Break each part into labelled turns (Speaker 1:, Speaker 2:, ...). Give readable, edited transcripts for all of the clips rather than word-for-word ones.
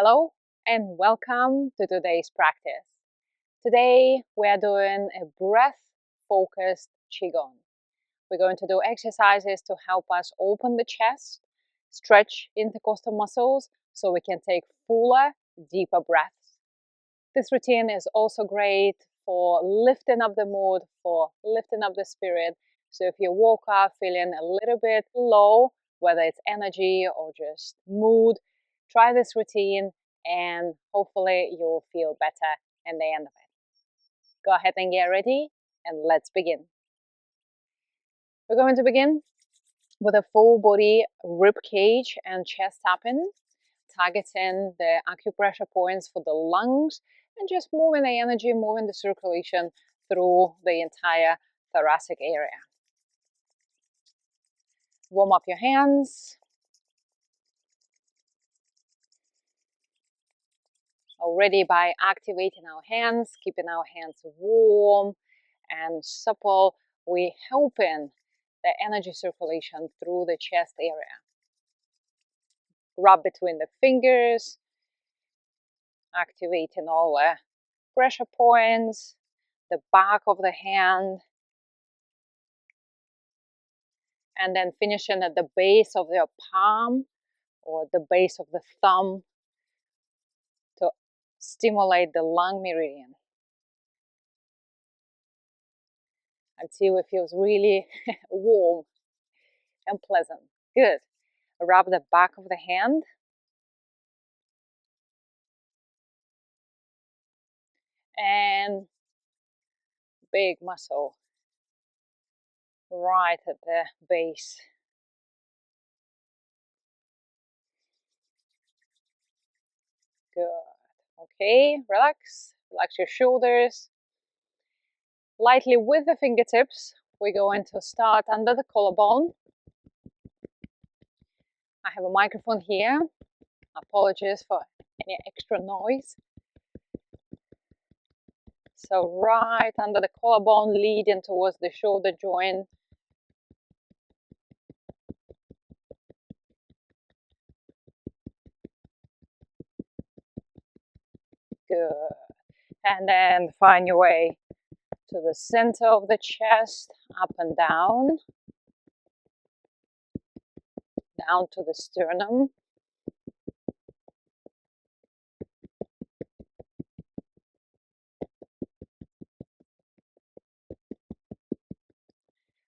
Speaker 1: Hello and welcome to today's practice. Today we are doing a breath-focused Qigong. We're going to do exercises to help us open the chest, stretch intercostal muscles so we can take fuller, deeper breaths. This routine is also great for lifting up the mood, for lifting up the spirit. So if you woke up feeling a little bit low, whether it's energy or just mood, try this routine and hopefully you'll feel better at the end of it. Go ahead and get ready and let's begin. We're going to begin with a full body rib cage and chest tapping, targeting the acupressure points for the lungs and just moving the energy, moving the circulation through the entire thoracic area. Warm up your hands. Already by activating our hands, keeping our hands warm and supple, we're helping the energy circulation through the chest area. Rub between the fingers, activating all the pressure points, the back of the hand, and then finishing at the base of your palm or the base of the thumb to stimulate the lung meridian until it feels really warm and pleasant. Good. Rub the back of the hand and big muscle right at the base. Good. Okay, relax. Relax your shoulders. Lightly with the fingertips, we're going to start under the collarbone. I have a microphone here. Apologies for any extra noise. So right under the collarbone, leading towards the shoulder joint. Good. And then find your way to the center of the chest, up and down to the sternum.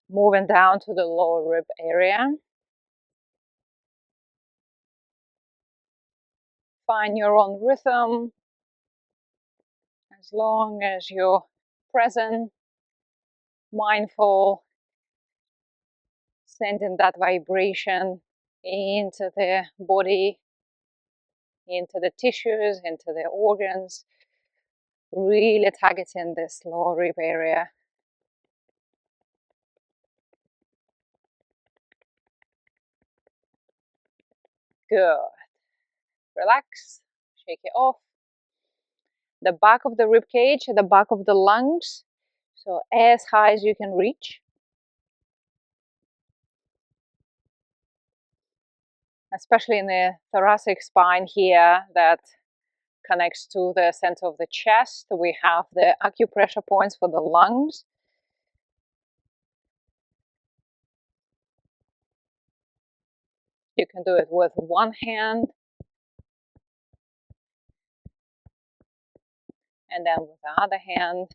Speaker 1: Moving down to the lower rib area. Find your own rhythm. As long as you're present, mindful, sending that vibration into the body, into the tissues, into the organs, really targeting this lower rib area. Good. Relax, shake it off. The back of the rib cage, the back of the lungs, so as high as you can reach. Especially in the thoracic spine here that connects to the center of the chest. We have the acupressure points for the lungs. You can do it with one hand and then with the other hand.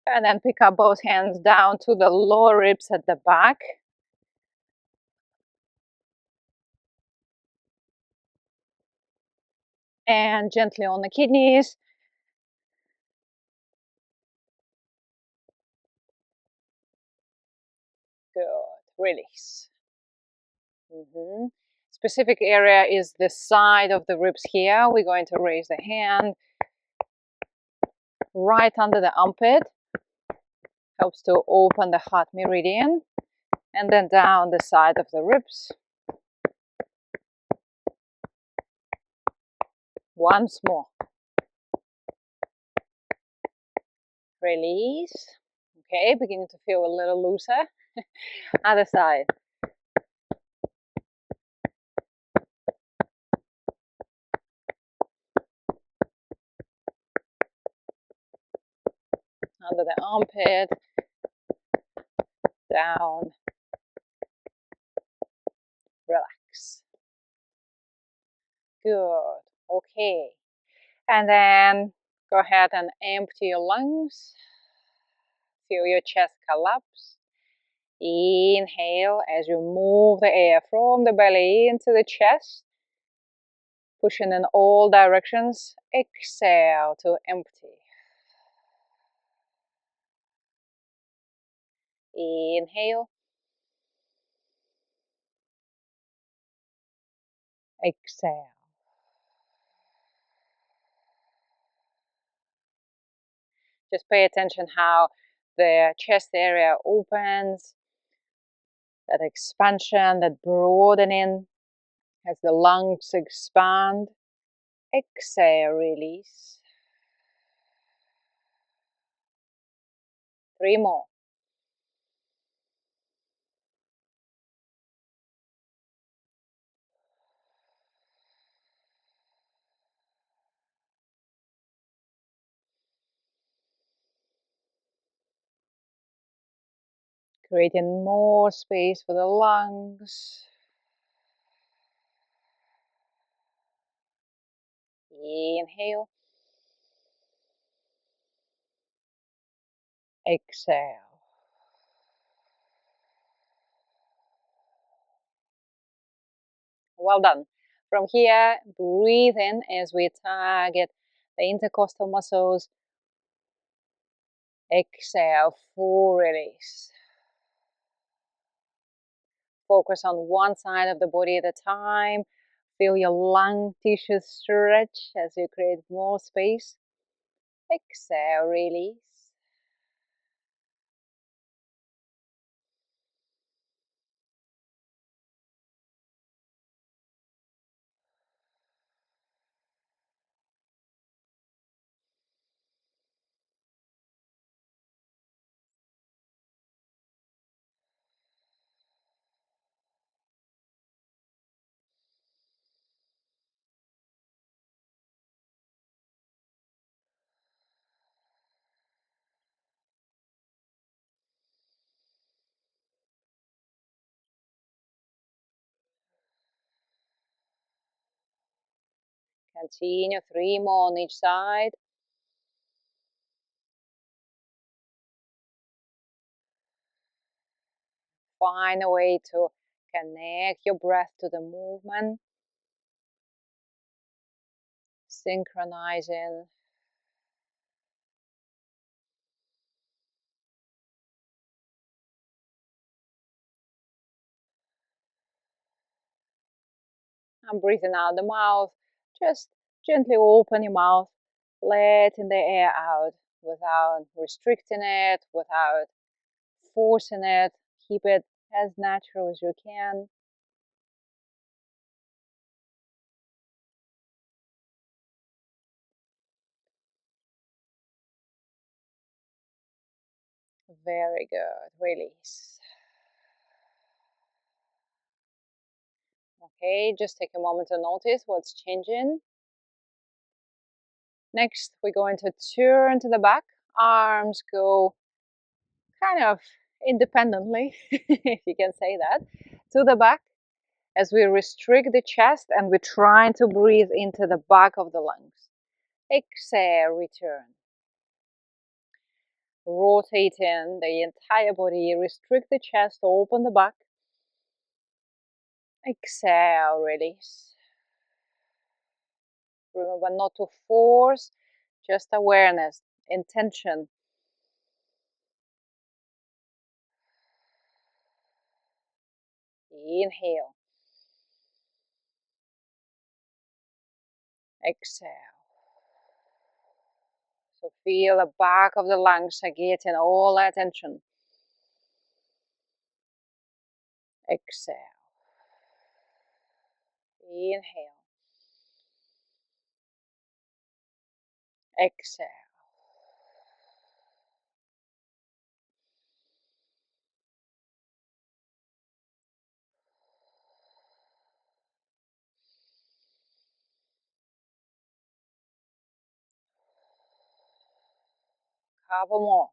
Speaker 1: And then pick up both hands down to the lower ribs at the back. And gently on the kidneys. Good. Release. Specific area is the side of the ribs here. We're going to raise the hand right under the armpit. Helps to open the heart meridian. And then down the side of the ribs. Once more. Release. Okay, beginning to feel a little looser. Other side. under the armpit, down, relax. Good. Okay. And then go ahead and empty your lungs. Feel your chest collapse. Inhale as you move the air from the belly into the chest, pushing in all directions. Exhale to empty. Inhale. Exhale. Just pay attention how the chest area opens, that expansion, that broadening as the lungs expand. Exhale, release. 3 more. Creating more space for the lungs. Inhale. Exhale. Well done. From here, breathe in as we target the intercostal muscles. Exhale, full release. Focus on one side of the body at a time. Feel your lung tissues stretch as you create more space. Exhale, release. Continue 3 more on each side. Find a way to connect your breath to the movement. Synchronizing. And breathing out the mouth. Just gently open your mouth, letting the air out without restricting it, without forcing it. Keep it as natural as you can. Very good. Release. Okay, just take a moment to notice what's changing. Next, we're going to turn to the back. Arms go kind of independently, if you can say that, to the back as we restrict the chest and we're trying to breathe into the back of the lungs. Exhale, return. Rotating the entire body, restrict the chest, open the back. Exhale, release. Remember not to force, just awareness, intention. Inhale. Exhale. So feel the back of the lungs are getting all that attention. Exhale. Inhale. Exhale. Couple more.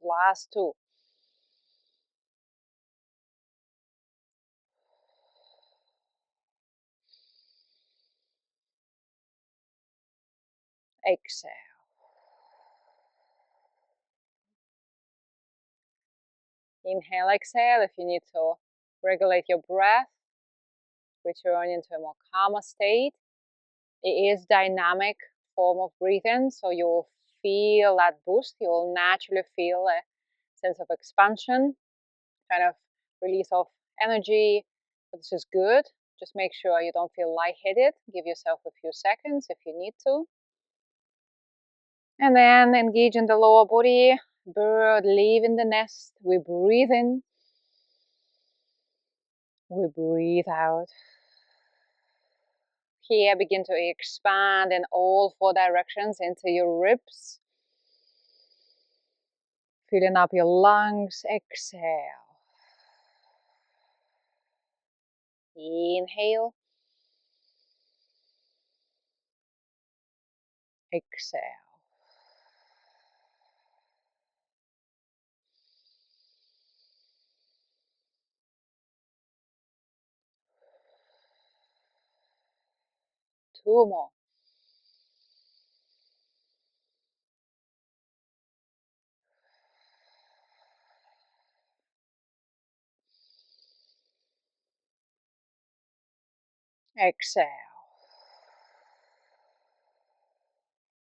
Speaker 1: Last two. Exhale. Inhale, exhale. If you need to regulate your breath, return into a more calmer state. It is dynamic form of breathing, so you'll feel that boost. You'll naturally feel a sense of expansion, kind of release of energy. But this is good. Just make sure you don't feel lightheaded. Give yourself a few seconds if you need to. And then engage in the lower body. Bird leaving the nest. We breathe in. We breathe out. Here, begin to expand in all four directions into your ribs. Filling up your lungs. Exhale. Inhale. Exhale. Two more. Exhale.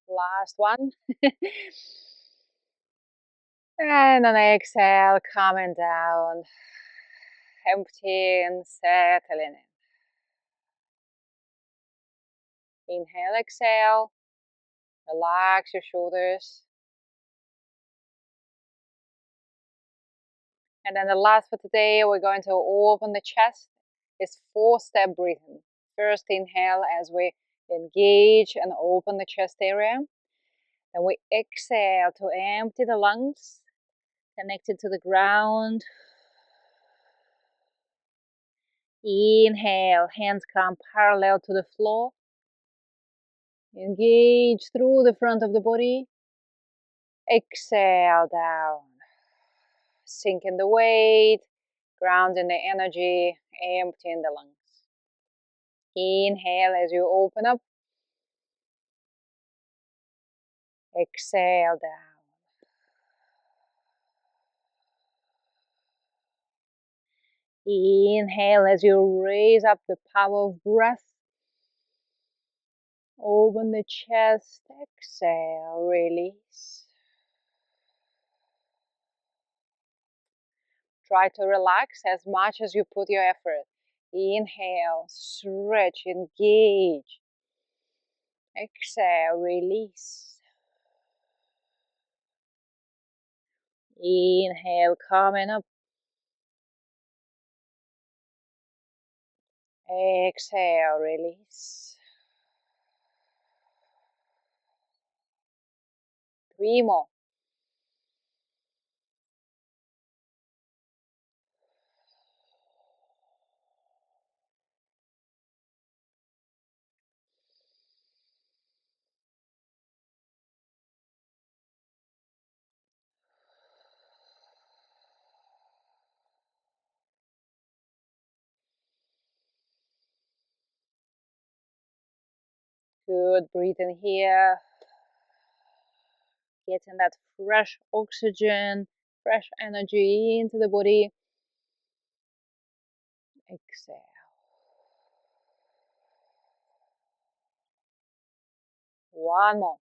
Speaker 1: Last one. And on exhale, coming down, emptying, settling in. Inhale, exhale, relax your shoulders. And then the last for today, we're going to open the chest. It's 4-step breathing. First inhale as we engage and open the chest area. Then we exhale to empty the lungs, connected to the ground. Inhale, hands come parallel to the floor. Engage through the front of the body. Exhale down. Sinking the weight, grounding the energy, emptying the lungs. Inhale as you open up. Exhale down. Inhale as you raise up the power of breath. Open the chest. Exhale, release. Try to relax as much as you put your effort. Inhale, stretch, engage. Exhale, release. Inhale, coming up. Exhale, release. 3 more. Good, breathe in here. Getting that fresh oxygen, fresh energy into the body. Exhale. One more.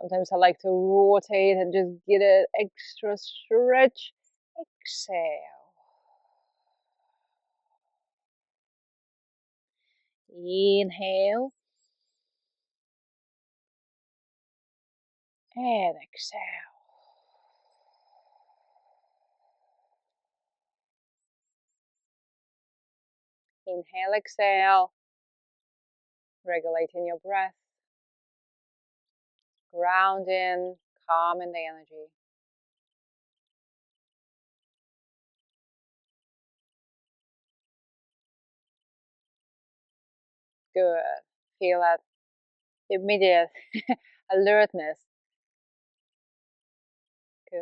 Speaker 1: Sometimes I like to rotate and just get an extra stretch. Exhale. Inhale. And exhale. Inhale, exhale. Regulating your breath. Grounding, calming the energy. Good. Feel that immediate alertness. Good.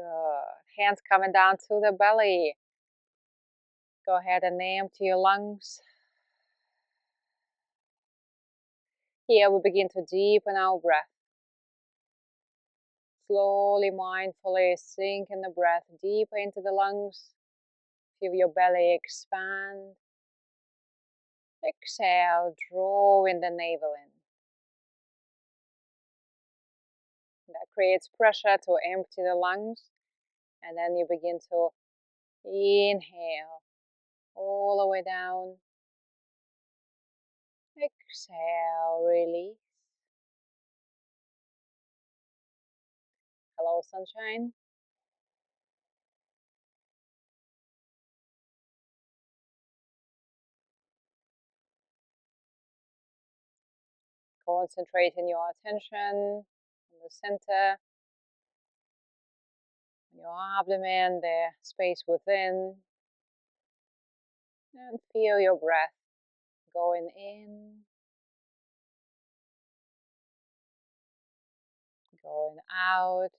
Speaker 1: Hands coming down to the belly. Go ahead and empty your lungs. Here we begin to deepen our breath. Slowly, mindfully sink in the breath deeper into the lungs. Feel your belly expand. Exhale, drawing the navel in. That creates pressure to empty the lungs. And then you begin to inhale all the way down. Exhale, release. Hello, sunshine. Concentrating your attention in the center, your abdomen, the space within, and feel your breath going in, going out.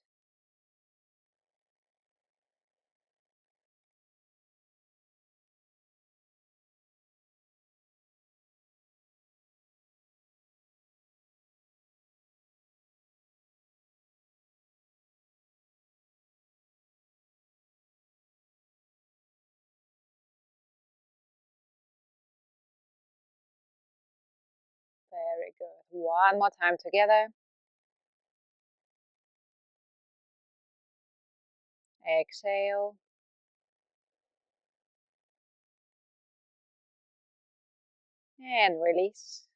Speaker 1: Very good. One more time together. Exhale. And release.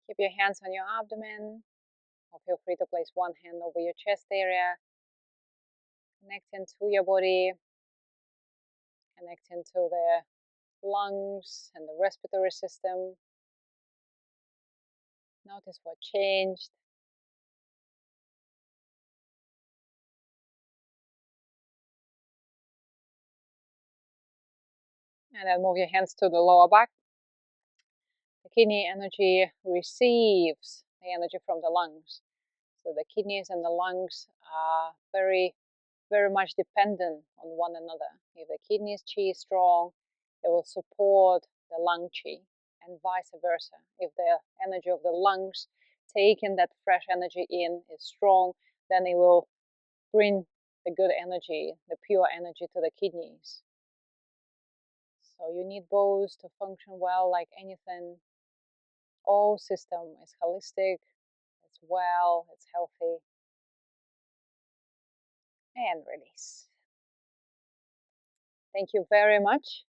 Speaker 1: Keep your hands on your abdomen, or feel free to place one hand over your chest area. Connecting to your body, connecting to the lungs and the respiratory system. Notice what changed. And then move your hands to the lower back. The kidney energy receives the energy from the lungs. So the kidneys and the lungs are very much dependent on one another. If the kidneys chi is strong, it will support the lung chi, and vice versa. If the energy of the lungs taking that fresh energy in is strong, then it will bring the good energy, the pure energy to the kidneys. So you need both to function well. Like anything, all system is holistic, it's well, it's healthy. And release. Thank you very much.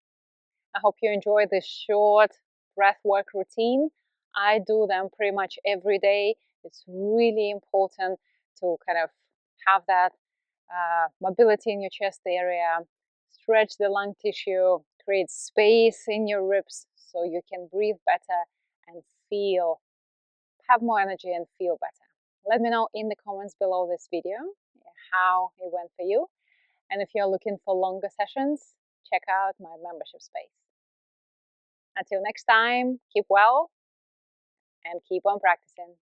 Speaker 1: I hope you enjoy this short breathwork routine. I do them pretty much every day. It's really important to kind of have that mobility in your chest area, stretch the lung tissue, create space in your ribs so you can breathe better and have more energy and feel better. Let me know in the comments below this video how it went for you. And if you're looking for longer sessions, check out my membership space. Until next time, keep well and keep on practicing.